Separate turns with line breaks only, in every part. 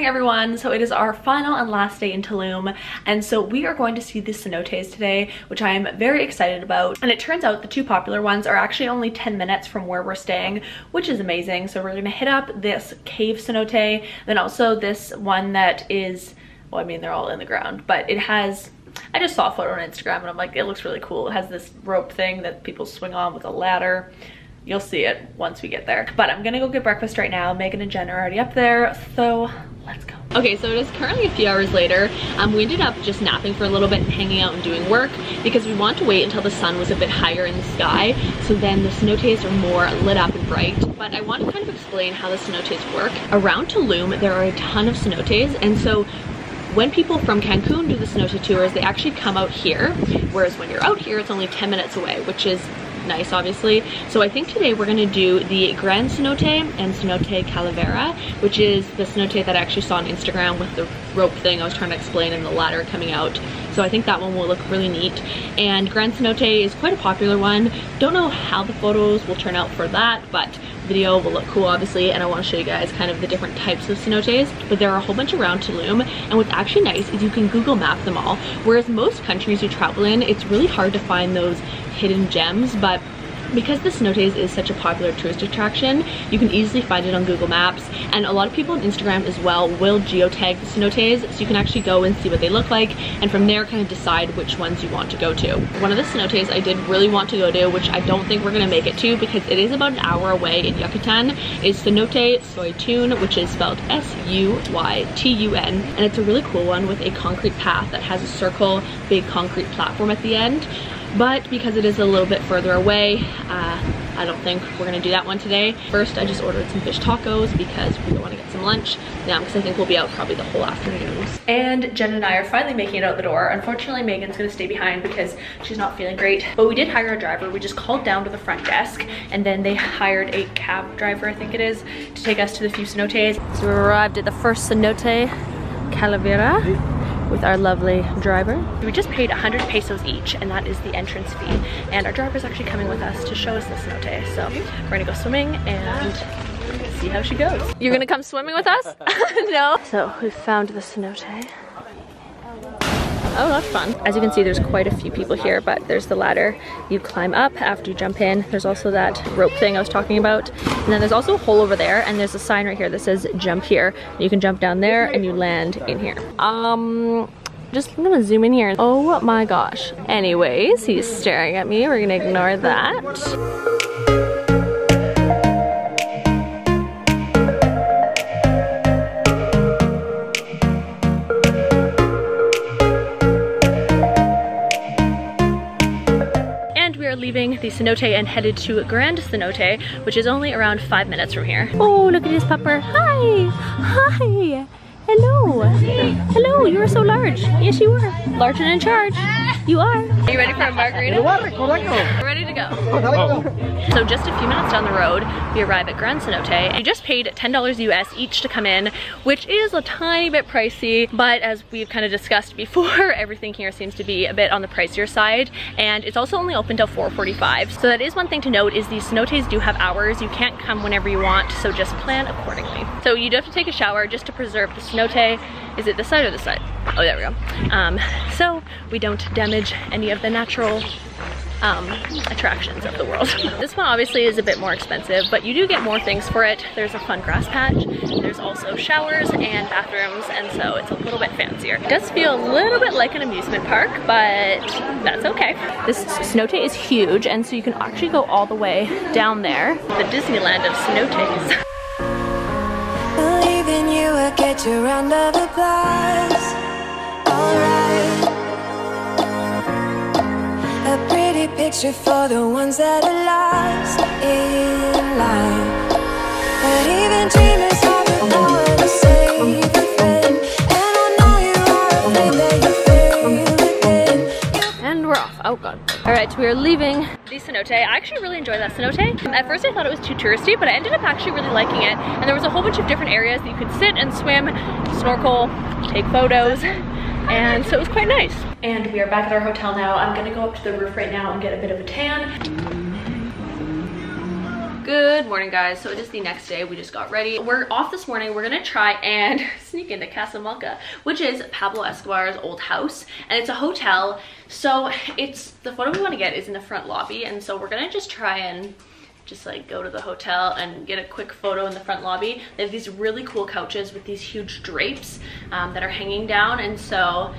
morning, everyone. So it is our final and last day in Tulum, and so we are going to see the cenotes today, which I am very excited about. And it turns out the two popular ones are actually only 10 minutes from where we're staying, which is amazing. So we're gonna hit up this cave cenote, then also this one that is, well, I mean, they're all in the ground, but it has, I just saw a photo on Instagram and I'm like, it looks really cool. It has this rope thing that people swing on with a ladder. You'll see it once we get there. But I'm gonna go get breakfast right now. Megan and Jen are already up there, so let's go. Okay, so it is currently a few hours later. We ended up just napping for a little bit and hanging out and doing work because we want to wait until the sun was a bit higher in the sky, so then the cenotes are more lit up and bright. But I want to kind of explain how the cenotes work. Around Tulum, there are a ton of cenotes, and so when people from Cancun do the cenote tours, they actually come out here, whereas when you're out here, it's only 10 minutes away, which is nice, obviously. So I think today we're gonna do the Gran Cenote and Cenote Calavera, which is the cenote that I actually saw on Instagram with the rope thing I was trying to explain and the ladder coming out. So I think that one will look really neat. And Gran Cenote is quite a popular one. Don't know how the photos will turn out for that, but video will look cool, obviously, and I want to show you guys kind of the different types of cenotes. But there are a whole bunch around Tulum, and what's actually nice is you can Google map them all. Whereas most countries you travel in, it's really hard to find those hidden gems, but because the cenotes is such a popular tourist attraction, you can easily find it on Google Maps, and a lot of people on Instagram as well will geotag the cenotes, so you can actually go and see what they look like, and from there kind of decide which ones you want to go to. One of the cenotes I did really want to go to, which I don't think we're gonna make it to because it is about an hour away in Yucatan, is Cenote Soytun, which is spelled S-U-Y-T-U-N, and it's a really cool one with a concrete path that has a circle, big concrete platform at the end. But because it is a little bit further away, I don't think we're gonna do that one today. First, I just ordered some fish tacos because we want to get some lunch now, because I think we'll be out probably the whole afternoon. And Jen and I are finally making it out the door. Unfortunately, Megan's gonna stay behind because she's not feeling great. But we did hire a driver. We just called down to the front desk, and then they hired a cab driver, I think it is, to take us to the few cenotes. So we arrived at the first cenote, Calavera, with our lovely driver. We just paid 100 pesos each, and that is the entrance fee. And our driver's actually coming with us to show us the cenote. So we're gonna go swimming and see how she goes. You're gonna come swimming with us? No? So we found the cenote. Oh, that's fun. As you can see, there's quite a few people here, but there's the ladder. You climb up after you jump in. There's also that rope thing I was talking about. And then there's also a hole over there, and there's a sign right here that says jump here. You can jump down there and you land in here. Just I'm gonna zoom in here. Oh my gosh. Anyways, he's staring at me. We're gonna ignore that. Leaving the cenote and headed to Gran Cenote, which is only around 5 minutes from here. Oh, look at this pupper. Hi! Hi! Hello! Hello, you are so large. Yes, you are. Large and in charge. You are. Are you ready for a margarita? We're ready to go. So just a few minutes down the road, we arrive at Gran Cenote. We just paid $10 US each to come in, which is a tiny bit pricey, but as we've kind of discussed before, everything here seems to be a bit on the pricier side, and it's also only open till 4:45. So that is one thing to note, is these cenotes do have hours. You can't come whenever you want, so just plan accordingly. So you do have to take a shower just to preserve the cenote. Is it this side or this side? Oh, there we go. So we don't damage any of the natural attractions of the world. This one obviously is a bit more expensive, but you do get more things for it. There's a fun grass patch, there's also showers and bathrooms, and so it's a little bit fancier. It does feel a little bit like an amusement park, but that's okay. This cenote is huge, and so you can actually go all the way down there. The Disneyland of cenotes.
Believing you will get you round of applause. Alright. A pretty picture for the ones that are lost in life. But even dreamers have the power to save a friend. And I know you are a flame that you feel within.
And we're off. Oh god. Alright, we are leaving the cenote. I actually really enjoyed that cenote. At first I thought it was too touristy, but I ended up actually really liking it. And there was a whole bunch of different areas that you could sit and swim, snorkel, take photos. And so it was quite nice. And we are back at our hotel now. I'm gonna go up to the roof right now and get a bit of a tan. Good morning, guys. So it is the next day. We just got ready. We're off this morning. We're gonna try and sneak into Casamilca, which is Pablo Escobar's old house, and it's a hotel. So it's, the photo we want to get is in the front lobby, and so we're gonna just try and just like go to the hotel and get a quick photo in the front lobby. They have these really cool couches with these huge drapes that are hanging down, and so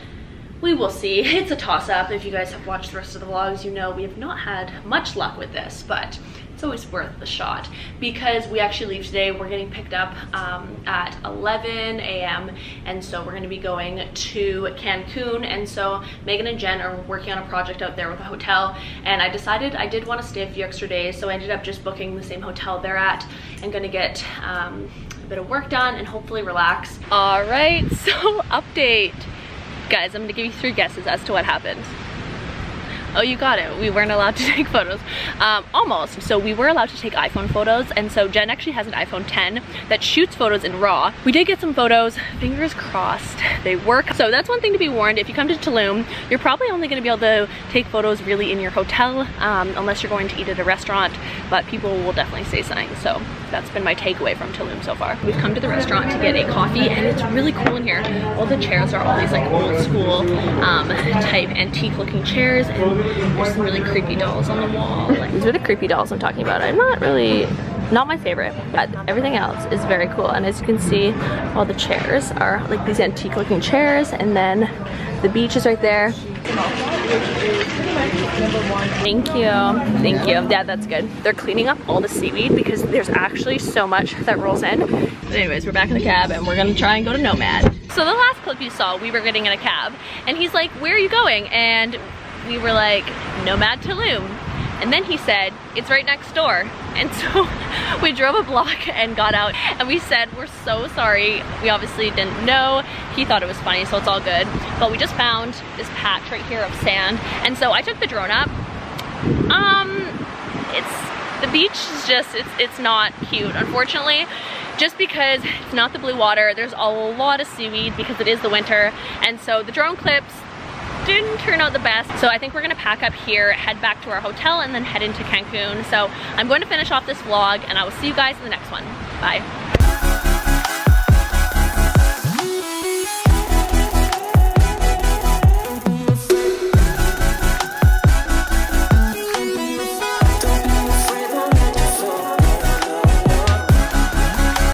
we will see. It's a toss-up. If you guys have watched the rest of the vlogs, you know we have not had much luck with this, but it's always worth the shot because we actually leave today. We're getting picked up at 11 a.m. and so we're going to be going to Cancun, and so Megan and Jen are working on a project out there with a hotel, and I decided I did want to stay a few extra days, so I ended up just booking the same hotel they're at and going to get a bit of work done and hopefully relax. All right, so update. Guys, I'm going to give you 3 guesses as to what happened. Oh, you got it. We weren't allowed to take photos. Almost. So we were allowed to take iPhone photos, and so Jen actually has an iPhone 10 that shoots photos in RAW. We did get some photos. Fingers crossed they work. So that's one thing to be warned. If you come to Tulum, you're probably only going to be able to take photos really in your hotel, unless you're going to eat at a restaurant, but people will definitely say something. So that's been my takeaway from Tulum so far. We've come to the restaurant to get a coffee, and it's really cool in here. All the chairs are all these like old school type antique looking chairs, and there's some really creepy dolls on the wall. Like, these are the creepy dolls I'm talking about. I'm not my favorite, but everything else is very cool. And as you can see, all the chairs are like these antique looking chairs, and then the beach is right there. Thank you. Thank you. Yeah, that's good. They're cleaning up all the seaweed because there's actually so much that rolls in. But anyways, we're back in the cab and we're gonna try and go to Nomad. So the last clip you saw, we were getting in a cab and he's like, "Where are you going?" And we were like, "Nomad Tulum." And then he said, "It's right next door." And so we drove a block and got out and we said, "We're so sorry. We obviously didn't know." He thought it was funny, so it's all good. But we just found this patch right here of sand. And so I took the drone up. The beach is just, it's not cute, unfortunately. Just because it's not the blue water. There's a lot of seaweed because it is the winter. And so the drone clips didn't turn out the best. So I think we're gonna pack up here, head back to our hotel, and then head into Cancun. So I'm going to finish off this vlog and I will see you guys in the next one. Bye.